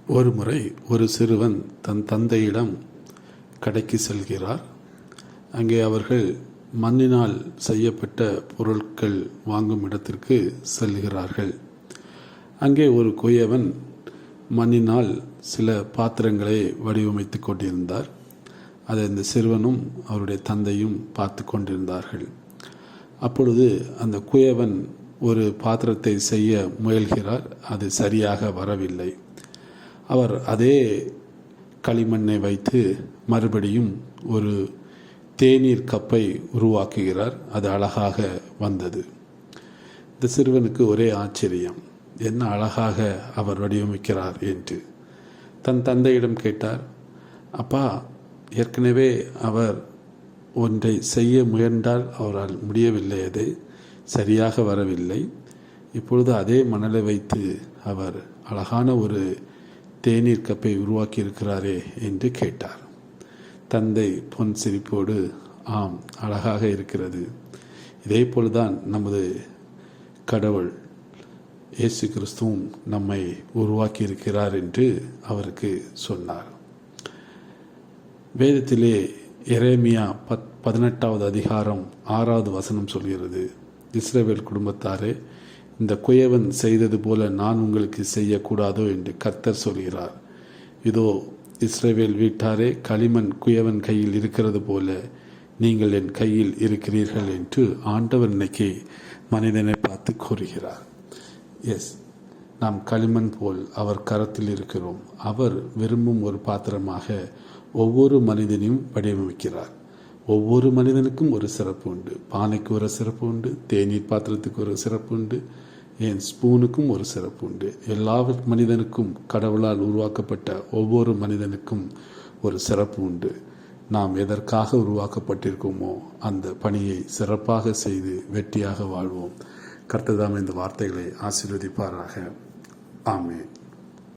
ஒருமுறை ஒரு சிறுவன் தன் தந்தையிடம் கடைக்கு செல்கிறார். அங்கே அவர்கள் மண்ணினால் செய்யப்பட்ட பொருட்கள் வாங்கும் இடத்திற்கு செல்கிறார்கள். அங்கே ஒரு குயவன் மண்ணினால் சில பாத்திரங்களை வடிவமைத்து கொண்டிருந்தார். அதை இந்த சிறுவனும் அவருடைய தந்தையும் பார்த்து கொண்டிருந்தார்கள். அப்பொழுது அந்த குயவன் ஒரு பாத்திரத்தை செய்ய முயல்கிறார். அது சரியாக வரவில்லை. அவர் அதே களிமண்ணை வைத்து மறுபடியும் ஒரு தேநீர் கப்பை உருவாக்குகிறார். அது அழகாக வந்தது. இந்த சிறுவனுக்கு ஒரே ஆச்சரியம், என்ன அழகாக அவர் வடிவமைக்கிறார் என்று. தன் தந்தையிடம் கேட்டார், அப்பா, ஏற்கனவே அவர் ஒன்றை செய்ய முயன்றால் அவரால் முடியவில்லை, அது சரியாக வரவில்லை. இப்பொழுது அதே மணலை வைத்து அவர் அழகான ஒரு தேநீர் கப்பை உருவாக்கி இருக்கிறாரே என்று கேட்டார். தந்தை பொன் சிரிப்போடு, ஆம், அழகாக இருக்கிறது. இதே போல்தான் நமது கடவுள் இயேசு கிறிஸ்துவும் நம்மை உருவாக்கி இருக்கிறார் என்று அவருக்கு சொன்னார். வேதத்திலே எரேமியா 18வது அதிகாரம் 6வது வசனம் சொல்கிறது, இஸ்ரவேல் குடும்பத்தாரே, இந்த குயவன் செய்தது போல நான் உங்களுக்கு செய்யக்கூடாதோ என்று கர்த்தர் சொல்கிறார். இதோ இஸ்ரவேல் வீட்டாரே, களிமண் குயவன் கையில் இருக்கிறது போல நீங்கள் என் கையில் இருக்கிறீர்கள் என்று ஆண்டவர் இன்னைக்கு மனிதனை பார்த்து கூறுகிறார். நாம் களிமண் போல் அவர் கரத்தில் இருக்கிறோம். அவர் விரும்பும் ஒரு பாத்திரமாக ஒவ்வொரு மனிதனையும் வடிவமைக்கிறார். ஒவ்வொரு மனிதனுக்கும் ஒரு சிறப்பு உண்டு. பானைக்கு ஒரு சிறப்பு உண்டு, தேநீர் பாத்திரத்துக்கு ஒரு சிறப்பு உண்டு, என் ஸ்பூனுக்கும் ஒரு சிறப்பு உண்டு. எல்லா மனிதனுக்கும், கடவுளால் உருவாக்கப்பட்ட ஒவ்வொரு மனிதனுக்கும் ஒரு சிறப்பு உண்டு. நாம் எதற்காக உருவாக்கப்பட்டிருக்கோமோ அந்த பணியை சிறப்பாக செய்து வெற்றியாக வாழ்வோம். கர்த்தர் தாமே இந்த வார்த்தைகளை ஆசீர்வதிப்பாராக. ஆமென்.